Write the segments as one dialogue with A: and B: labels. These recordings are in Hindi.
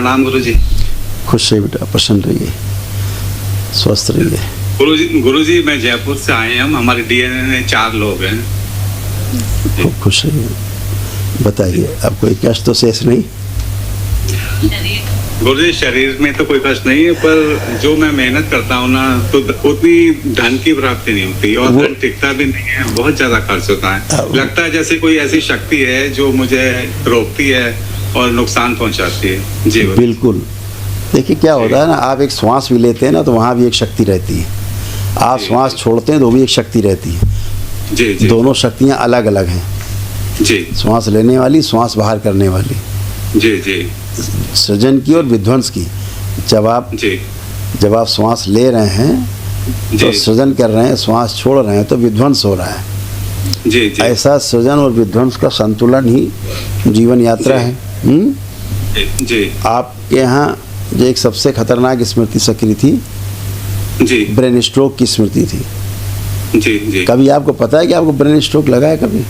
A: प्रणाम गुरुजी।
B: खुश रहिए बेटा, प्रसन्न रहिए, स्वस्थ रहिए।
A: गुरुजी मैं जयपुर से आए हैं, हम हमारे डीएनए में 4 लोग हैं।
B: खूब खुश रहिए। बताइए, अब कोई कष्ट तो शेष नहीं?
A: गुरुजी शरीर में तो कोई कष्ट नहीं है, पर जो मैं मेहनत करता हूँ ना, तो उतनी धन की प्राप्ति नहीं होती और धन टिकता भी नहीं है, बहुत ज्यादा खर्च होता है। लगता है जैसे कोई ऐसी शक्ति है जो मुझे रोकती है और नुकसान पहुंचाती है। जी
B: बिल्कुल। देखिए क्या होता है ना, आप एक श्वास भी लेते हैं ना तो वहाँ भी एक शक्ति रहती है, आप श्वास छोड़ते हैं तो भी एक शक्ति रहती है।
A: जी जी।
B: दोनों शक्तियाँ अलग अलग हैं
A: जी।
B: श्वास लेने वाली, श्वास बाहर करने वाली।
A: जी जी।
B: सृजन की और विध्वंस की। जब आप श्वास ले रहे हैं तो सृजन कर रहे हैं, श्वास छोड़ रहे हैं तो विध्वंस हो रहा है।
A: जी जी।
B: ऐसा सृजन और विध्वंस का संतुलन ही जीवन यात्रा है।
A: जी।
B: आपके यहाँ जो एक सबसे खतरनाक स्मृति सक्रिय थी,
A: जी,
B: ब्रेन स्ट्रोक की स्मृति थी।
A: जी जी।
B: कभी आपको पता है कि आपको ब्रेन स्ट्रोक लगा है कभी?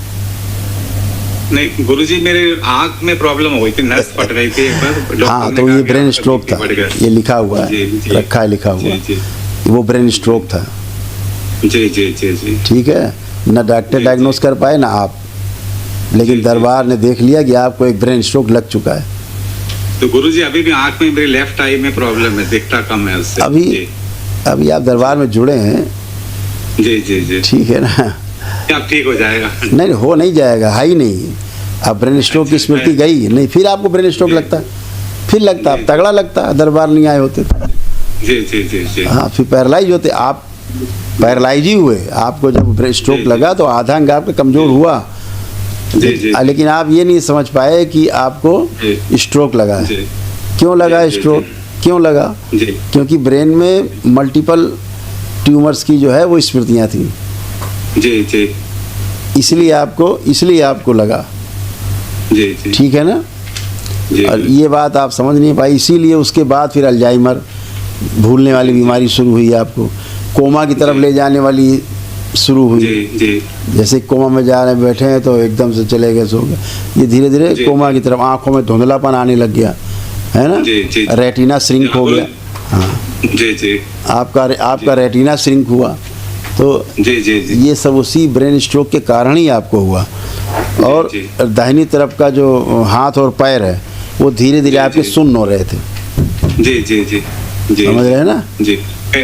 A: नहीं गुरुजी, मेरे आँख में प्रॉब्लम हो गई थी, नस फट रही थी एक बार।
B: हाँ, तो ये ब्रेन स्ट्रोक था, ये लिखा हुआ है, रखा है लिखा हुआ, वो ब्रेन स्ट्रोक था।
A: जी जी जी जी।
B: ठीक है ना, डॉक्टर डायग्नोस कर पाए ना आप, लेकिन दरबार ने देख लिया कि आपको एक ब्रेन स्ट्रोक लग चुका है।
A: तो गुरुजी अभी भी आँख में, मेरी लेफ्ट आई में प्रॉब्लम है, दिखता कम है उससे।
B: अभी आप दरबार में जुड़े हैं।
A: जी जी जी।
B: ठीक है ना,
A: अब ठीक हो जाएगा?
B: नहीं, हो नहीं जाएगा, है ही नहीं। अब ब्रेन स्ट्रोक की स्मृति गई नहीं, फिर आपको ब्रेन स्ट्रोक लगता, फिर लगता, अब तगड़ा लगता, दरबार नहीं आए होते।
A: जी जी जी जी।
B: हाँ, फिर पैरालाइज होते, आप पैरालाइज ही हुए। आपको जब ब्रेन स्ट्रोक लगा तो आधा अंग आपका कमजोर हुआ, लेकिन आप ये नहीं समझ पाए कि आपको स्ट्रोक लगा है। क्यों लगा स्ट्रोक? क्यों लगा? क्योंकि ब्रेन में मल्टीपल ट्यूमर्स की जो है वो स्मृतियाँ थी।
A: जी जी।
B: इसलिए आपको लगा।
A: जी जी।
B: ठीक है ना? और ये बात आप समझ नहीं पाई, इसीलिए उसके बाद फिर अल्जाइमर, भूलने वाली बीमारी शुरू हुई, आपको कोमा की तरफ ले जाने वाली शुरू हुई।
A: जी जी।
B: जैसे कोमा में जा रहे बैठे हैं तो एकदम से चले गए, सो गए, ये धीरे धीरे कोमा की तरफ, आंखों में धुंधलापन आने लग गया, है ना? रेटिना श्रिंक हो गया। हाँ
A: जी जी।
B: आपका रेटिना श्रिंक हुआ। तो
A: जी जी जी।
B: ये सब उसी ब्रेन स्ट्रोक के कारण ही आपको हुआ। और दाहिनी तरफ का जो हाथ और पैर है वो धीरे धीरे आपके सुन्न हो रहे थे।
A: जी जी जी जी।
B: समझ रहे हैं ना?
A: जी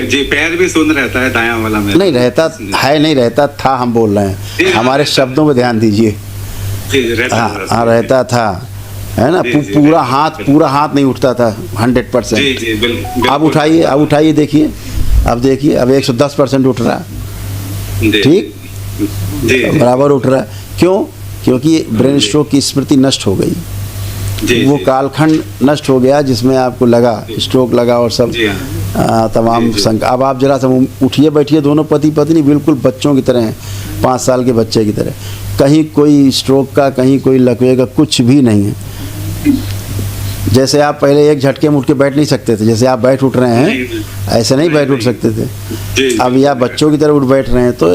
A: जी। पैर भी सुन्न रहता है, दायां वाला में
B: नहीं रहता है, नहीं रहता था, हम बोल रहे हैं, हमारे शब्दों पे ध्यान दीजिए। हाँ, रहता था, है ना? पूरा हाथ नहीं उठता था 100%। अब उठाइए, देखिए, अब 110% उठ रहा है। ठीक, बराबर उठ रहा है। क्यों? क्योंकि ब्रेन स्ट्रोक की स्मृति नष्ट हो गई। वो कालखंड नष्ट हो गया जिसमें आपको लगा, स्ट्रोक लगा और सब तमाम शंका। अब आप जरा सा उठिए, बैठिए, दोनों पति पत्नी बिल्कुल बच्चों की तरह हैं, 5 साल के बच्चे की तरह। कहीं कोई स्ट्रोक का, कहीं कोई लकवे का कुछ भी नहीं है। जैसे आप पहले एक झटके में उठ के बैठ नहीं सकते थे, जैसे आप बैठ उठ रहे हैं, ऐसे नहीं बैठ उठ सकते थे। अब या बच्चों की तरह उठ बैठ रहे हैं, तो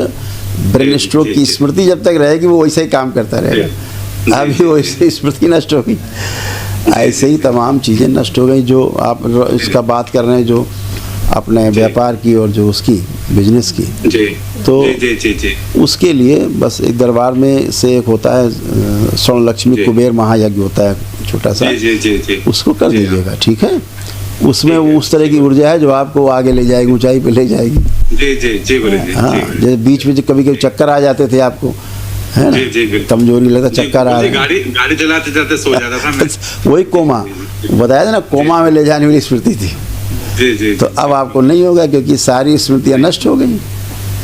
B: ब्रेन स्ट्रोक की स्मृति जब तक रहेगी वो वैसे ही काम करता रहेगा। अभी वैसे स्मृति नष्ट हो गई, ऐसे ही तमाम चीज़ें नष्ट हो गई। जो आप इसका बात कर रहे हैं, जो अपने व्यापार की और जो उसकी बिजनेस की, तो उसके लिए बस एक दरबार में से एक होता है स्वर्ण लक्ष्मी कुबेर महायज्ञ होता है, छोटा सा, उसको कर दीजिएगा। ठीक है? उसमें उस तरह की ऊर्जा है जो आपको आगे ले जाएगी, ऊंचाई पे ले जाएगी।
A: जी जी जी।
B: हाँ, जैसे बीच में कभी कभी चक्कर आ जाते थे आपको, है ना? कमजोरी लगता, चक्कर आ रहा,
A: गाड़ी चलाते चलाते सो जाता था मैं।
B: वही कोमा बताया था ना, कोमा में ले जाने वाली स्मृति थी।
A: जी जी।
B: तो अब आपको नहीं होगा क्योंकि सारी स्मृतियाँ नष्ट हो गई।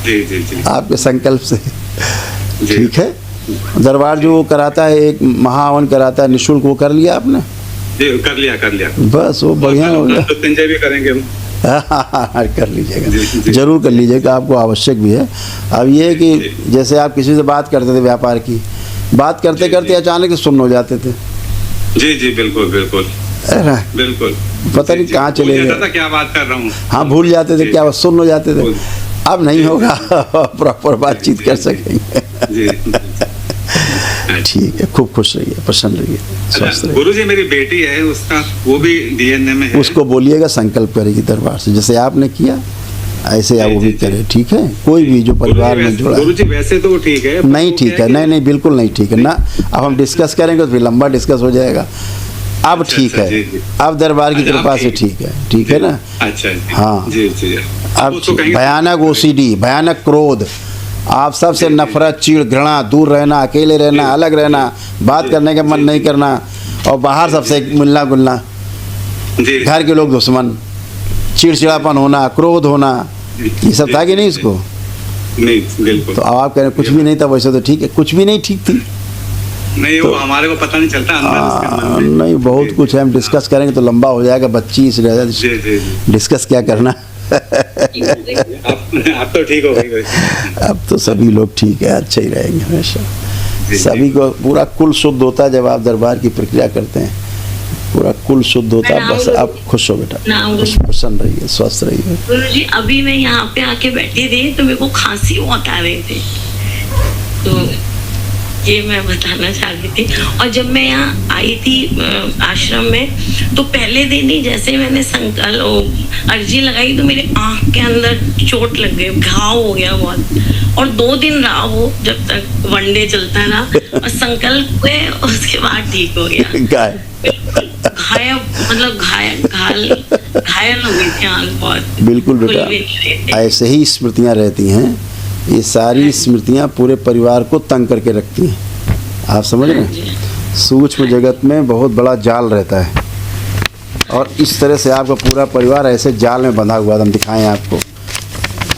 A: जी जी जी।
B: आपके संकल्प से। ठीक है? दरबार जो कराता है, एक महाहवन कराता है निःशुल्क, वो कर लिया आपने?
A: जी, कर लिया।
B: बस वो बढ़िया हो गया।
A: तो भी करेंगे हम।
B: कर लीजिएगा, जरूर कर लीजिएगा, आपको आवश्यक भी है। अब ये कि जैसे आप किसी से बात करते थे, व्यापार की बात करते करते अचानक से सुन्न हो जाते थे।
A: जी जी, बिल्कुल बिल्कुल बिल्कुल।
B: पता नहीं कहाँ चले गए,
A: क्या बात कर रहा हूँ।
B: हाँ, भूल जाते थे, क्या सुन्न हो जाते थे। अब नहीं होगा, प्रॉपर बातचीत कर सकेंगे। ठीक है, खूब खुश रहिए, प्रसन्न रहिए, स्वस्थ रहिए।
A: गुरुजी मेरी बेटी है, उसका वो भी डीएनए में है।
B: उसको बोलिएगा संकल्प करेगी दरबार से, जैसे आपने किया ऐसे आप वो भी करें, ठीक है। कोई भी जो परिवार में जुड़ा,
A: गुरुजी वैसे तो ठीक है,
B: नहीं ठीक है, नहीं बिल्कुल नहीं ठीक है ना। अब हम डिस्कस करेंगे तो फिर लंबा डिस्कस हो जाएगा। अब ठीक है, अब दरबार की कृपा से ठीक है ना।
A: अच्छा
B: हाँ
A: जी जी।
B: अब भयानक ओसीडी, भयानक क्रोध, आप सबसे नफरत, चिढ़, घृणा, दूर रहना, अकेले रहना, अलग रहना, बात करने का मन नहीं करना, और बाहर सबसे मिलना गुलना, घर के लोग दुश्मन, चिड़चिड़ापन होना, क्रोध होना, ये सब था कि नहीं इसको?
A: नहीं बिल्कुल।
B: तो आप कह रहे कुछ भी नहीं था, वैसे तो ठीक है, कुछ भी नहीं ठीक थी।
A: नहीं वो हमारे को पता नहीं चलता अंदर
B: नहीं बहुत कुछ है, हम डिस्कस करेंगे तो लंबा हो जाएगा, बच्ची इस डिस्कस क्या करना।
A: आप तो ठीक हो गई।
B: अब तो सभी लोग ठीक है, अच्छे ही रहेंगे हमेशा। सभी को पूरा कुल शुद्ध होता है जब आप दरबार की प्रक्रिया करते हैं, पूरा कुल शुद्ध होता है। बस आप खुश हो बेटा, प्रसन्न रहिए, स्वस्थ रहिए।
C: गुरुजी अभी मैं यहाँ पे आके बैठी थी तो मेरे को खांसी बहुत आ रही थी, तो ये मैं बताना चाह रही थी। और जब मैं यहाँ आई थी आश्रम में, तो पहले दिन ही जैसे मैंने अर्जी लगाई तो मेरे आँख के अंदर चोट लग गई, घाव हो गया बहुत। और 2 दिन रहा वो, जब तक वनडे चलता रहा, और संकल्प हुए उसके बाद ठीक हो गया। घायल मतलब घायल हो गई थी आँख बहुत।
B: बिल्कुल बेटा, ऐसे ही स्मृतियाँ रहती हैं, ये सारी स्मृतियाँ पूरे परिवार को तंग करके रखती हैं। आप समझ रहे हैं, सूक्ष्म जगत में बहुत बड़ा जाल रहता है, और इस तरह से आपका पूरा परिवार ऐसे जाल में बंधा हुआ था। हम दिखाएं आपको,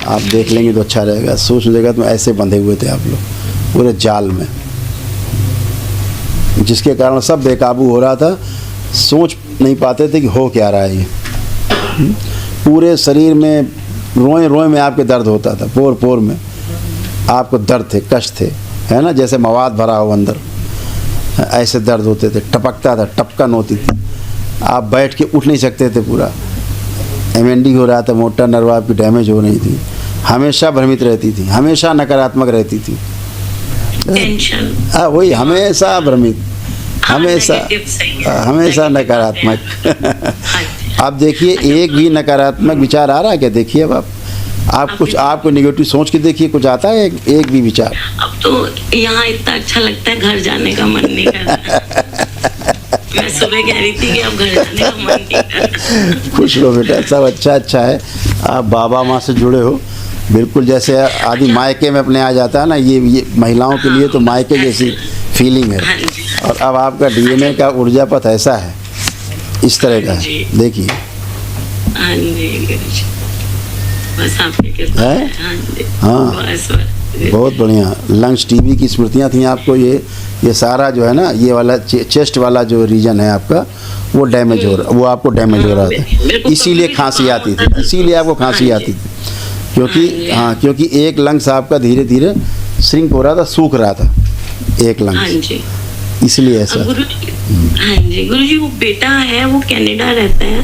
B: आप देख लेंगे तो अच्छा रहेगा। सूक्ष्म जगत में ऐसे बंधे हुए थे आप लोग पूरे जाल में, जिसके कारण सब बेकाबू हो रहा था, सोच नहीं पाते थे कि हो क्या रहा है ये। पूरे शरीर में रोए रोए में आपके दर्द होता था, पोर पोर में आपको दर्द थे, कष्ट थे, है ना, जैसे मवाद भरा हो अंदर, ऐसे दर्द होते थे, टपकता था, टपकन होती थी, आप बैठ के उठ नहीं सकते थे, पूरा एमएनडी हो रहा था, मोटा नर्व आपकी डैमेज हो रही थी, हमेशा भ्रमित रहती थी, हमेशा नकारात्मक रहती थी,
C: टेंशन,
B: वही हमेशा भ्रमित, हमेशा नकारात्मक। आप देखिए एक भी नकारात्मक विचार आ रहा है क्या? देखिए अब आप कुछ आपको नेगेटिव सोच के देखिए, कुछ आता है एक भी विचार?
C: अब तो यहाँ इतना अच्छा लगता है, घर जाने का मन नहीं कर रहा। मैं सुबह कह रही थी कि अब घर जाने का मन नहीं कर रहा।
B: खुश रहो बेटा, सब अच्छा है। आप बाबा माँ से जुड़े हो, बिल्कुल जैसे आदि मायके में अपने आ जाता है ना, ये महिलाओं के लिए तो मायके जैसी फीलिंग है। और अब आपका डीएनए का ऊर्जा पथ ऐसा है, इस तरह का है, देखिए।
C: हाँ जी, बस आपकी कृपा है।
B: हाँ बहुत बढ़िया। लंग्स टीबी की स्मृतियाँ थी आपको, ये सारा जो है ना, ये वाला चेस्ट वाला जो रीजन है आपका, वो डैमेज हो रहा, वो आपको डैमेज हो रहा था, इसीलिए खांसी आती थी, इसीलिए आपको खांसी आती थी, क्योंकि एक लंग्स आपका धीरे धीरे श्रिंक हो रहा था, सूख रहा था एक लंग्स, इसलिए ऐसा।
C: हाँ जी गुरुजी, वो बेटा है, वो कनाडा रहता है,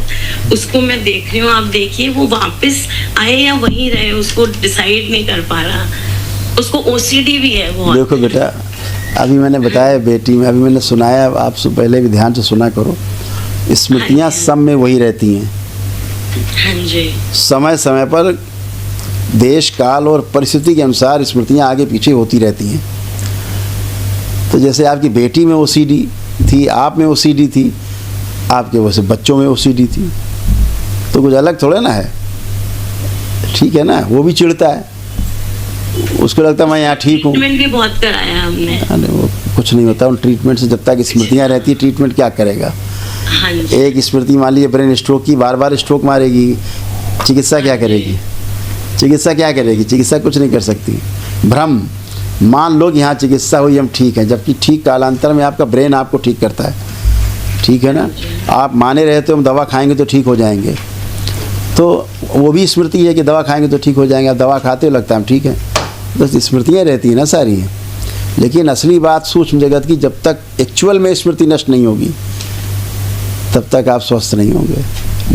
C: उसको मैं देख रही हूँ, आप देखिए वो वापस आए या वहीं रहे, उसको डिसाइड नहीं कर पा रहा, उसको ओसीडी भी है बहुत।
B: देखो बेटा, अभी मैंने बताया बेटी में, अभी मैंने सुनाया, आप पहले भी ध्यान से सुना करो, स्मृतियाँ सब में वही रहती हैं।
C: हाँ जी। समय
B: समय पर देश काल और परिस्थिति के अनुसार स्मृतियाँ आगे पीछे होती रहती हैं। तो जैसे आपकी बेटी में ओसीडी थी, आप में ओसीडी थी, आपके वैसे बच्चों में ओसीडी थी, तो कुछ अलग थोड़ा ना है, ठीक है ना। वो भी चिढ़ता है, उसको लगता है मैं यहाँ ठीक हूँ।
C: ट्रीटमेंट भी बहुत कराया हमने।
B: अरे वो कुछ नहीं होता उन ट्रीटमेंट से, जब तक स्मृतियाँ रहती है ट्रीटमेंट क्या करेगा।
C: हाँ जी।
B: एक स्मृति मान लीजिए ब्रेन स्ट्रोक की, बार बार स्ट्रोक मारेगी, चिकित्सा क्या करेगी? चिकित्सा कुछ नहीं कर सकती। भ्रम, मान लो कि यहाँ चिकित्सा हुई, हम ठीक हैं, जबकि ठीक कालांतर में आपका ब्रेन आपको ठीक करता है, ठीक है ना। आप माने रहते हो हम दवा खाएंगे तो ठीक हो जाएंगे, तो वो भी स्मृति है कि दवा खाएंगे तो ठीक हो जाएंगे, आप दवा खाते हो लगता है हम ठीक है, बस स्मृतियाँ रहती हैं ना सारी हैं। लेकिन असली बात सूक्ष्म जगत की, जब तक एक्चुअल में स्मृति नष्ट नहीं होगी तब तक आप स्वस्थ नहीं होंगे,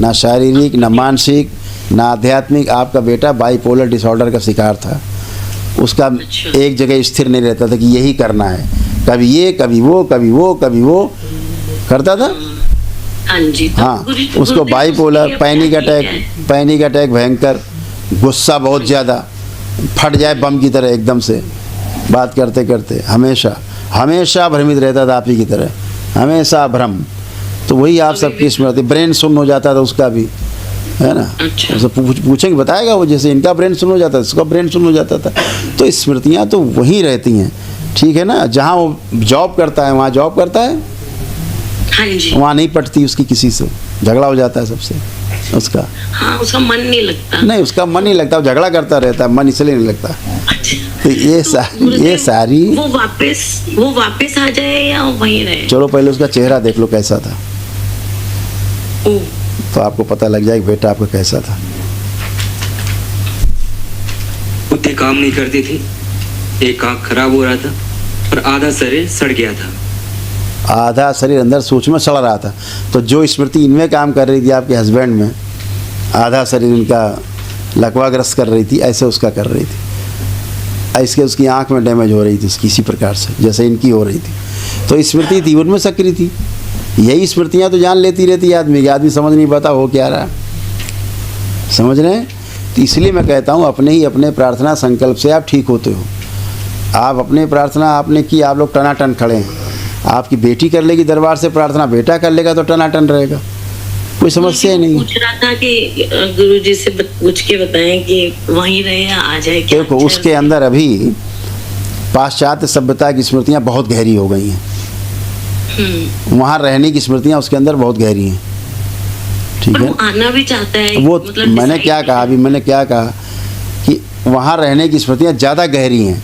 B: ना शारीरिक, ना मानसिक, ना आध्यात्मिक। आपका बेटा बाइपोलर डिसऑर्डर का शिकार था, उसका एक जगह स्थिर नहीं रहता था कि यही करना है, कभी ये कभी वो कभी वो कभी वो करता था।
C: हाँ जी। तो
B: हाँ, उसको बाइपोलर, पैनिक अटैक भयंकर, गुस्सा बहुत ज़्यादा, फट जाए बम की तरह एकदम से बात करते करते, हमेशा हमेशा भ्रमित रहता था आप ही की तरह, हमेशा भ्रम। तो वही आप सबकी स्मृति, ब्रेन सुन्न हो जाता था उसका भी, है ना।
C: अच्छा।
B: उससे पूछेंगे बताएगा वो, जैसे इनका ब्रेन सुन्न हो जाता था उसका ब्रेन सुन्न हो जाता था। तो स्मृतियाँ तो वहीं रहती हैं, ठीक है ना। जहाँ वो जॉब करता है वहाँ जॉब करता है,
C: हाँ जी।
B: वहाँ नहीं पटती उसकी किसी से, झगड़ा हो जाता है सबसे उसका।
C: हाँ, उसका मन नहीं लगता।
B: नहीं, उसका मन नहीं लगता, वो झगड़ा करता रहता है, मन इसलिए नहीं लगता।
C: अच्छा।
B: तो ये सारी
C: वो वापस आ जाए या वहीं रहे?
B: चलो पहले उसका चेहरा देख लो कैसा था,
C: ओ,
B: तो आपको पता लग जाएगा बेटा आपका कैसा था।
D: बुद्धि काम नहीं करती थी, एक आँख खराब हो रहा था और आधा शरीर सड़ गया था।
B: आधा शरीर अंदर सोच में सड़ रहा था। तो जो स्मृति इनमें काम कर रही थी आपके हस्बैंड में, आधा शरीर इनका लकवाग्रस्त कर रही थी, ऐसे उसका कर रही थी। ऐसे उसकी आंख में डैमेज हो रही थी किसी प्रकार से, जैसे इनकी हो रही थी। तो स्मृति थी उनमें सक्रिय थी। यही स्मृतियाँ तो जान लेती रहती है आदमी समझ नहीं पाता हो क्या रहा, समझ रहे हैं। तो इसलिए मैं कहता हूँ अपने ही अपने प्रार्थना संकल्प से आप ठीक होते हो। आप अपने प्रार्थना आपने की, आप लोग टनाटन खड़े हैं। आपकी बेटी कर लेगी दरबार से प्रार्थना, बेटा कर लेगा तो टनाटन रहेगा, कोई समस्या ही नहीं।
C: पूछ रहा था कि गुरुजी से पूछ के बताएं कि वहीं रहे या आ जाए क्या?
B: देखो उसके अंदर अभी पाश्चात्य सभ्यता की स्मृतियाँ बहुत गहरी हो गई हैं। वहाँ रहने की स्मृतियाँ उसके अंदर बहुत गहरी हैं, ठीक है।
C: वो आना भी चाहता है,
B: वो
C: मतलब
B: मैंने क्या कहा अभी, मैंने क्या कहा कि वहाँ रहने की स्मृतियाँ ज़्यादा गहरी हैं।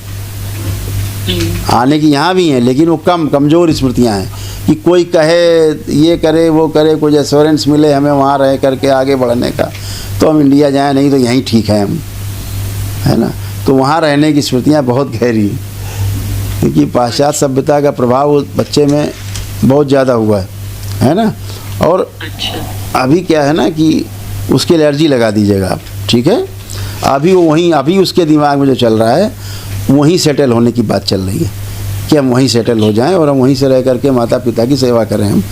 B: आने की यहाँ भी हैं, लेकिन वो कमज़ोर स्मृतियाँ हैं कि कोई कहे ये करे वो करे, कुछ एश्योरेंस मिले हमें वहाँ रह करके आगे बढ़ने का, तो हम इंडिया जाएं, नहीं तो यहीं ठीक है हम, है ना। तो वहाँ रहने की स्मृतियाँ बहुत गहरी, क्योंकि पाश्चात्य सभ्यता का प्रभाव उस बच्चे में बहुत ज़्यादा हुआ है ना। और अभी क्या है ना कि उसकी एलर्जी लगा दीजिएगा आप, ठीक है। अभी वो वहीं, अभी उसके दिमाग में जो चल रहा है वहीं सेटल होने की बात चल रही है कि हम वहीं सेटल हो जाएं और हम वहीं से रह करके माता पिता की सेवा करें हम,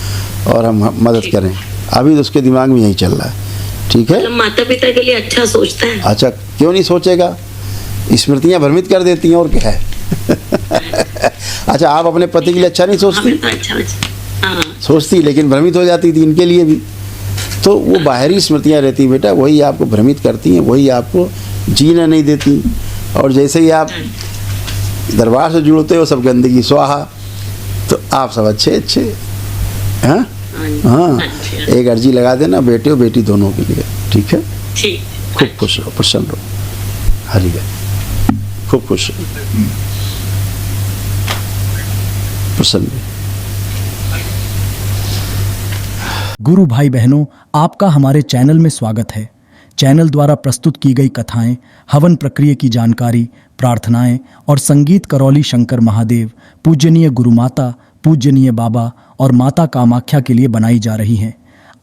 B: और हम मदद करें। अभी तो उसके दिमाग में यही चल रहा है, ठीक है।
C: माता पिता के लिए अच्छा सोचता है।
B: अच्छा, क्यों नहीं सोचेगा, स्मृतियाँ भ्रमित कर देती हैं और क्या है। अच्छा, आप अपने पति के लिए अच्छा नहीं सोचती? सोचती, लेकिन भ्रमित हो जाती थी इनके लिए भी। तो वो बाहरी स्मृतियाँ रहती बेटा, वही आपको भ्रमित करती हैं, वही आपको जीना नहीं देती। और जैसे ही आप दरबार से जुड़ते हो सब गंदगी स्वाहा, तो आप सब अच्छे हाँ हाँ। एक अर्जी लगा देना बेटे और बेटी दोनों के लिए, ठीक है। खूब खुश रहो, प्रसन्न रहो, हरि गए, खूब खुश रहो, प्रसन्न।
E: गुरु भाई बहनों, आपका हमारे चैनल में स्वागत है। चैनल द्वारा प्रस्तुत की गई कथाएं, हवन प्रक्रिया की जानकारी, प्रार्थनाएं और संगीत करौली शंकर महादेव, पूजनीय गुरु माता, पूजनीय बाबा और माता कामाख्या के लिए बनाई जा रही हैं।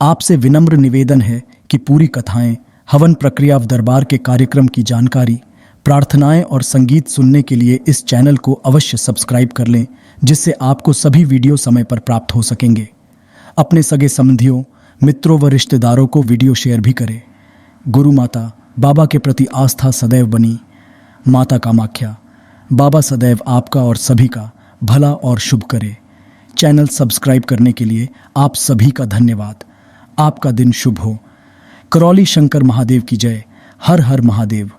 E: आपसे विनम्र निवेदन है कि पूरी कथाएं, हवन प्रक्रिया दरबार के कार्यक्रम की जानकारी, प्रार्थनाएं और संगीत सुनने के लिए इस चैनल को अवश्य सब्सक्राइब कर लें, जिससे आपको सभी वीडियो समय पर प्राप्त हो सकेंगे। अपने सगे संबंधियों, मित्रों व रिश्तेदारों को वीडियो शेयर भी करें। गुरु माता बाबा के प्रति आस्था सदैव बनी। माता कामाख्या बाबा सदैव आपका और सभी का भला और शुभ करे। चैनल सब्सक्राइब करने के लिए आप सभी का धन्यवाद। आपका दिन शुभ हो। करौली शंकर महादेव की जय। हर हर महादेव।